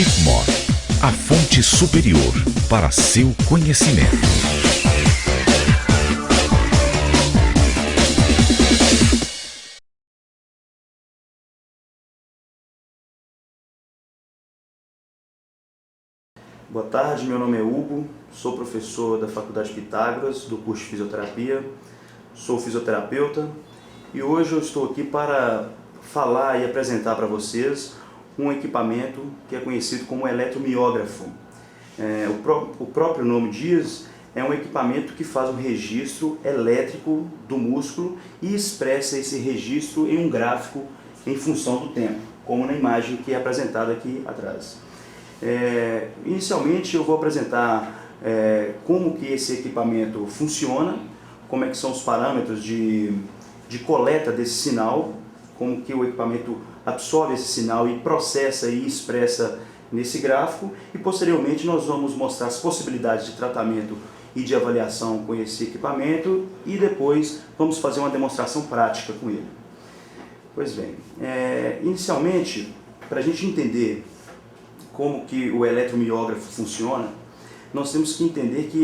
Fitmor, a fonte superior para seu conhecimento. Boa tarde, meu nome é Hugo, sou professor da Faculdade Pitágoras, do curso de Fisioterapia, sou fisioterapeuta e hoje eu estou aqui para falar e apresentar para vocês um equipamento que é conhecido como eletromiógrafo. O próprio nome diz, é um equipamento que faz um registro elétrico do músculo e expressa esse registro em um gráfico em função do tempo, como na imagem que é apresentada aqui atrás. Inicialmente eu vou apresentar como que esse equipamento funciona, como é que são os parâmetros de coleta desse sinal, como que o equipamento absorve esse sinal e processa e expressa nesse gráfico, e posteriormente nós vamos mostrar as possibilidades de tratamento e de avaliação com esse equipamento e depois vamos fazer uma demonstração prática com ele. Pois bem, inicialmente, para a gente entender como que o eletromiógrafo funciona, nós temos que entender que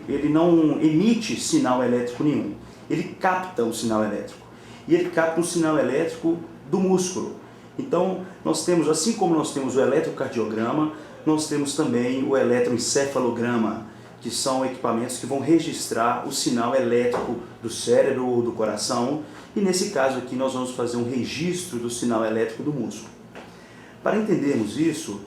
ele não emite sinal elétrico nenhum. Ele capta o sinal elétrico. E ele capta o sinal elétrico do músculo. Então, nós temos, assim como nós temos o eletrocardiograma, nós temos também o eletroencefalograma, que são equipamentos que vão registrar o sinal elétrico do cérebro ou do coração. E nesse caso aqui nós vamos fazer um registro do sinal elétrico do músculo. Para entendermos isso,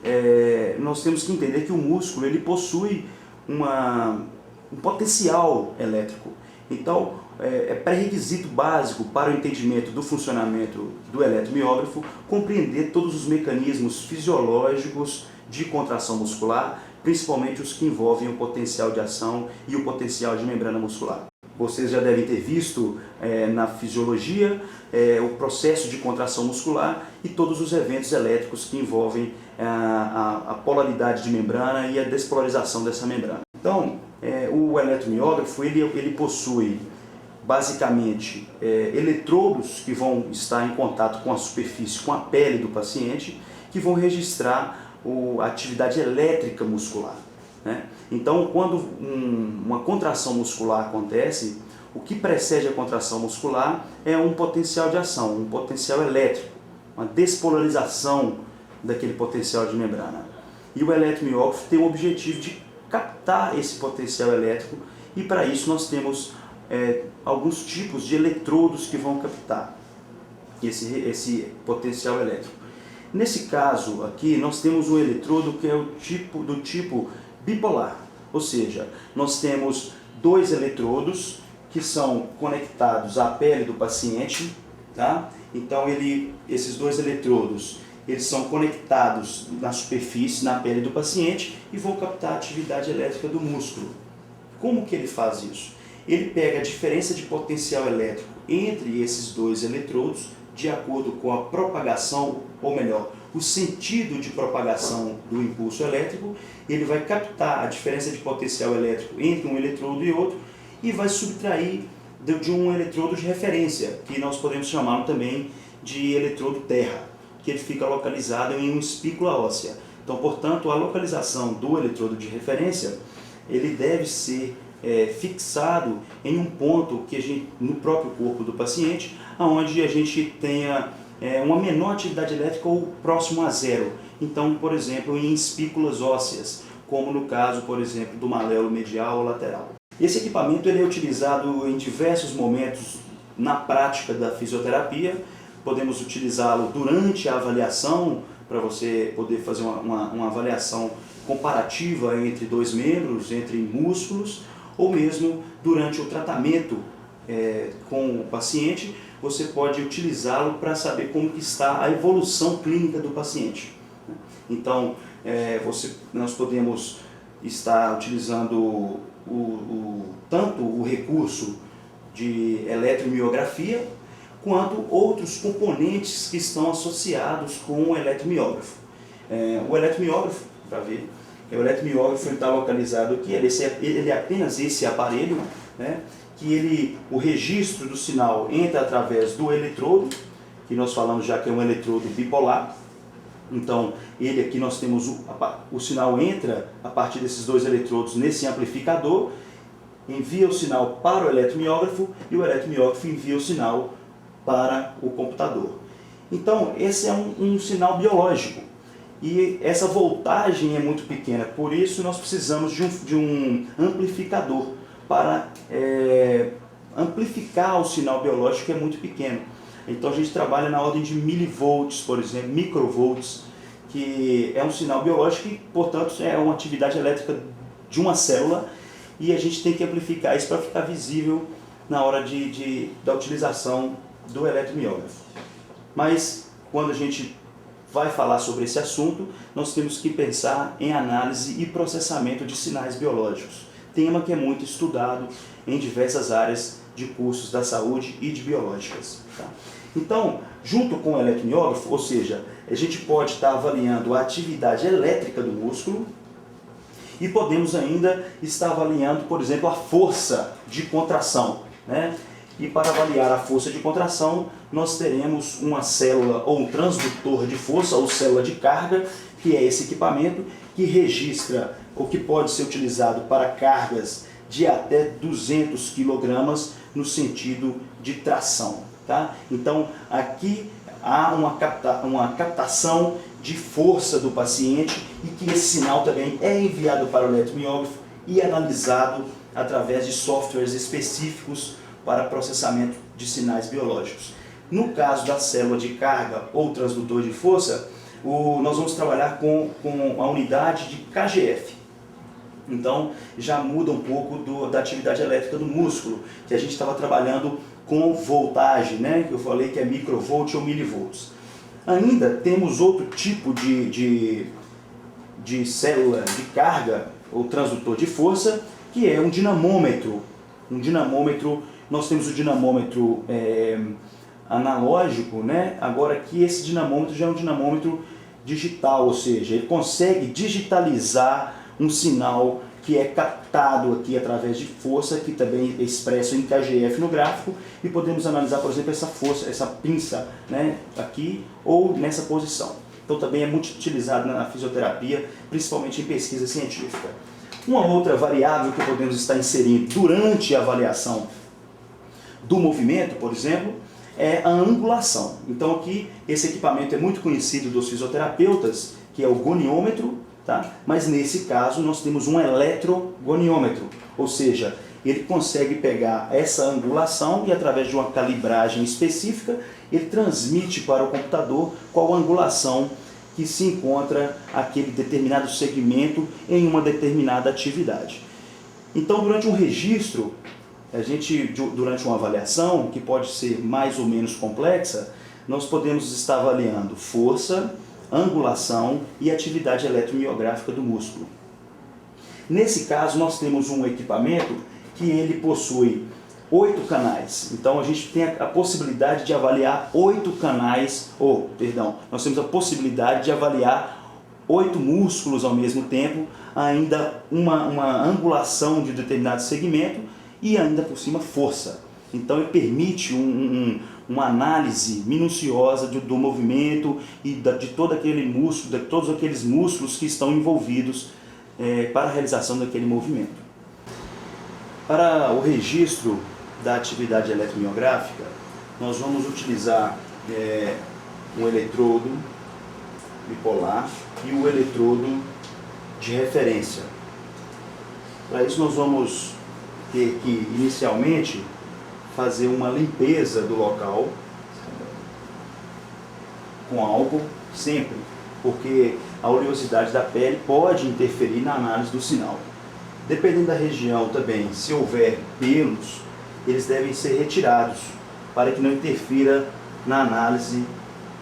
nós temos que entender que o músculo ele possui um potencial elétrico. Então, é pré-requisito básico para o entendimento do funcionamento do eletromiógrafo compreender todos os mecanismos fisiológicos de contração muscular, principalmente os que envolvem o potencial de ação e o potencial de membrana muscular. Vocês já devem ter visto na fisiologia o processo de contração muscular e todos os eventos elétricos que envolvem a polaridade de membrana e a despolarização dessa membrana. Então, o eletromiógrafo ele possui basicamente eletrodos que vão estar em contato com a superfície, com a pele do paciente, que vão registrar a atividade elétrica muscular. Então, quando uma contração muscular acontece, o que precede a contração muscular é um potencial de ação, um potencial elétrico, uma despolarização daquele potencial de membrana. E o eletromiógrafo tem o objetivo de captar esse potencial elétrico e para isso nós temos alguns tipos de eletrodos que vão captar esse potencial elétrico. Nesse caso aqui nós temos um eletrodo que é do tipo bipolar, ou seja, nós temos dois eletrodos que são conectados à pele do paciente, tá? Então esses dois eletrodos eles são conectados na superfície, na pele do paciente e vão captar a atividade elétrica do músculo. Como que ele faz isso? Ele pega a diferença de potencial elétrico entre esses dois eletrodos de acordo com a propagação, ou melhor, o sentido de propagação do impulso elétrico, ele vai captar a diferença de potencial elétrico entre um eletrodo e outro e vai subtrair de um eletrodo de referência, que nós podemos chamar também de eletrodo terra, que ele fica localizado em uma espícula óssea. Então, portanto, a localização do eletrodo de referência, ele deve ser fixado em um ponto no próprio corpo do paciente, onde a gente tenha uma menor atividade elétrica ou próximo a zero. Então, por exemplo, em espículas ósseas, como no caso, por exemplo, do maléolo medial ou lateral. Esse equipamento ele é utilizado em diversos momentos na prática da fisioterapia. Podemos utilizá-lo durante a avaliação, para você poder fazer uma avaliação comparativa entre dois membros, entre músculos, ou mesmo durante o tratamento com o paciente, você pode utilizá-lo para saber como que está a evolução clínica do paciente. Então, nós podemos estar utilizando tanto o recurso de eletromiografia, quanto outros componentes que estão associados com o eletromiógrafo. O eletromiógrafo, para ver, o eletromiógrafo está localizado aqui, ele é apenas esse aparelho, que o registro do sinal entra através do eletrodo, que nós falamos já que é um eletrodo bipolar, Então, ele aqui nós temos o sinal entra a partir desses dois eletrodos nesse amplificador, envia o sinal para o eletromiógrafo e o eletromiógrafo envia o sinal para o computador. Então, esse é um sinal biológico e essa voltagem é muito pequena, por isso nós precisamos de um amplificador para amplificar o sinal biológico, que é muito pequeno. Então a gente trabalha na ordem de milivolts, por exemplo, microvolts, que é um sinal biológico e, portanto, é uma atividade elétrica de uma célula, e a gente tem que amplificar isso para ficar visível na hora da utilização do eletromiógrafo. Mas quando a gente vai falar sobre esse assunto, nós temos que pensar em análise e processamento de sinais biológicos, tema que é muito estudado em diversas áreas de cursos da saúde e de biológicas. Tá? Então, junto com o eletromiógrafo, ou seja, a gente pode estar avaliando a atividade elétrica do músculo e podemos ainda estar avaliando, por exemplo, a força de contração, né? E para avaliar a força de contração, nós teremos uma célula ou um transdutor de força ou célula de carga, que é esse equipamento que registra ou que pode ser utilizado para cargas de até 200 kg no sentido de tração. Tá? Então, aqui há uma captação de força do paciente e que esse sinal também é enviado para o eletromiógrafo e analisado através de softwares específicos para processamento de sinais biológicos. No caso da célula de carga ou transdutor de força, nós vamos trabalhar com a unidade de kgf. Então, já muda um pouco da atividade elétrica do músculo, que a gente estava trabalhando com voltagem, né? Que eu falei que é microvolt ou milivolts. Ainda temos outro tipo de célula de carga ou transdutor de força, que é um dinamômetro. Nós temos o dinamômetro analógico, né? Agora aqui esse dinamômetro já é um dinamômetro digital, ou seja, ele consegue digitalizar um sinal que é captado aqui através de força, que também é expresso em kgf no gráfico, e podemos analisar, por exemplo, essa força, essa pinça, né, aqui ou nessa posição. Então também é muito utilizado na fisioterapia, principalmente em pesquisa científica. Uma outra variável que podemos estar inserindo durante a avaliação do movimento, por exemplo, é a angulação. Então aqui esse equipamento é muito conhecido dos fisioterapeutas, que é o goniômetro, tá? Mas nesse caso nós temos um eletrogoniômetro, ou seja, ele consegue pegar essa angulação e através de uma calibragem específica, ele transmite para o computador qual a angulação que se encontra aquele determinado segmento em uma determinada atividade. Então, durante um registro, durante uma avaliação, que pode ser mais ou menos complexa, nós podemos estar avaliando força, angulação e atividade eletromiográfica do músculo. Nesse caso, nós temos um equipamento que ele possui 8 canais. Então, a gente tem a possibilidade de avaliar 8 canais, nós temos a possibilidade de avaliar 8 músculos ao mesmo tempo, ainda uma angulação de determinado segmento e ainda por cima força. Então ele permite uma análise minuciosa do movimento e de todo aquele músculo, de todos aqueles músculos que estão envolvidos para a realização daquele movimento. Para o registro da atividade eletromiográfica, nós vamos utilizar um eletrodo bipolar e o eletrodo de referência. Para isso nós vamos ter que inicialmente fazer uma limpeza do local com álcool, sempre, porque a oleosidade da pele pode interferir na análise do sinal. Dependendo da região também, se houver pelos, eles devem ser retirados para que não interfira na análise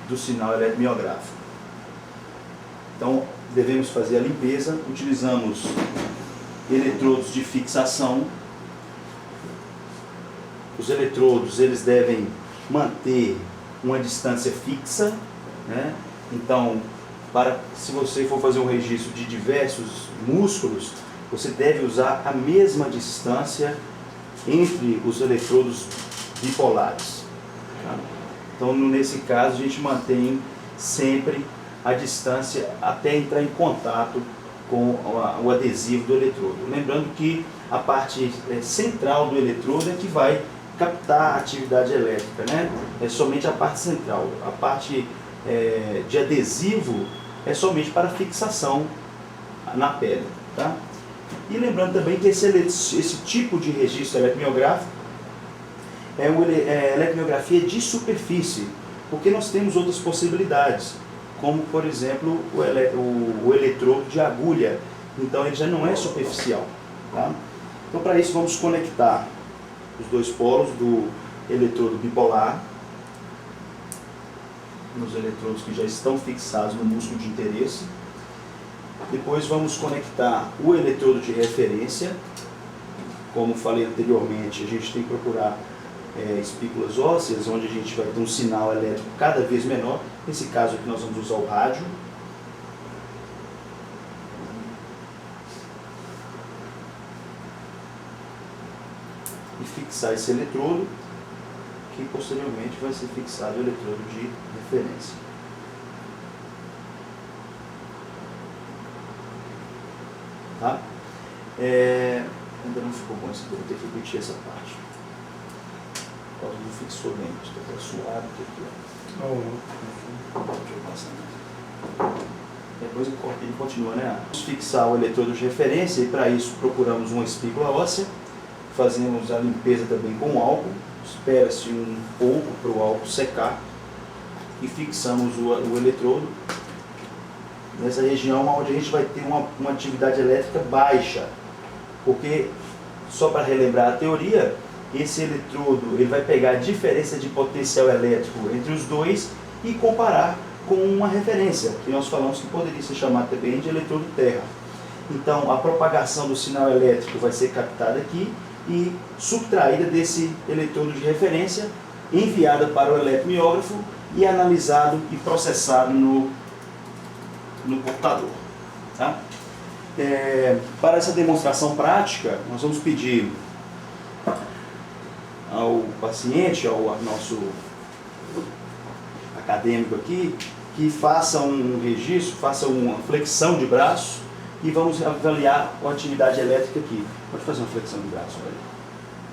do sinal eletromiográfico. Então, devemos fazer a limpeza, utilizamos eletrodos de fixação. Os eletrodos, eles devem manter uma distância fixa, né? Então, se você for fazer um registro de diversos músculos, você deve usar a mesma distância entre os eletrodos bipolares. Tá? Então, nesse caso, a gente mantém sempre a distância até entrar em contato com o adesivo do eletrodo. Lembrando que a parte central do eletrodo é que vai captar a atividade elétrica, né? É somente a parte central. A parte de adesivo é somente para fixação na pele, tá? E lembrando também que esse tipo de registro eletromiográfico é eletromiografia de superfície, porque nós temos outras possibilidades, como por exemplo o eletrodo de agulha. Então ele já não é superficial, tá? Então para isso vamos conectar os dois polos do eletrodo bipolar nos eletrodos que já estão fixados no músculo de interesse. Depois vamos conectar o eletrodo de referência. Como falei anteriormente, a gente tem que procurar espículas ósseas, onde a gente vai ter um sinal elétrico cada vez menor. Nesse caso aqui nós vamos usar o rádio. E fixar esse eletrodo, que posteriormente vai ser fixado o eletrodo de referência. Tá? Ainda não ficou bom isso aqui, vou ter que repetir essa parte. O causa não fixou bem, estou até suado aqui. Deixa eu passar mais. Depois ele continua, né? Vamos fixar o eletrodo de referência e para isso procuramos uma espícula óssea. Fazemos a limpeza também com álcool. Espera-se um pouco para o álcool secar e fixamos o eletrodo nessa região onde a gente vai ter uma atividade elétrica baixa, porque, só para relembrar a teoria, esse eletrodo ele vai pegar a diferença de potencial elétrico entre os dois e comparar com uma referência, que nós falamos que poderia ser chamada também de eletrodo terra. Então a propagação do sinal elétrico vai ser captada aqui e subtraída desse eletrodo de referência, enviada para o eletromiógrafo e analisado e processado no computador. Tá? Para essa demonstração prática, nós vamos pedir ao paciente, ao nosso acadêmico aqui, que faça um registro, faça uma flexão de braço e vamos avaliar a atividade elétrica aqui. Pode fazer uma flexão de braço, olha.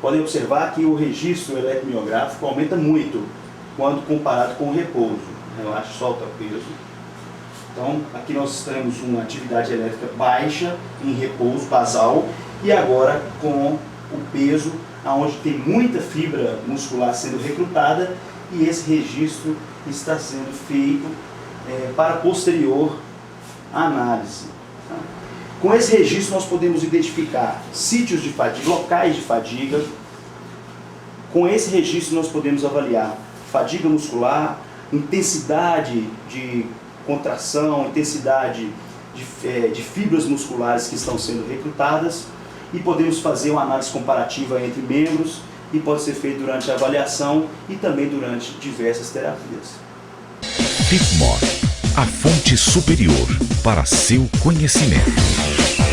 Podem observar que o registro eletromiográfico aumenta muito quando comparado com o repouso. Relaxa, solta o peso. Então, aqui nós temos uma atividade elétrica baixa em repouso basal e agora com o peso, onde tem muita fibra muscular sendo recrutada e esse registro está sendo feito para posterior análise. Tá? Com esse registro nós podemos identificar sítios de fadiga, locais de fadiga. Com esse registro nós podemos avaliar fadiga muscular, intensidade de contração, intensidade de fibras musculares que estão sendo recrutadas e podemos fazer uma análise comparativa entre membros e pode ser feito durante a avaliação e também durante diversas terapias. Fitmor, a fonte superior para seu conhecimento.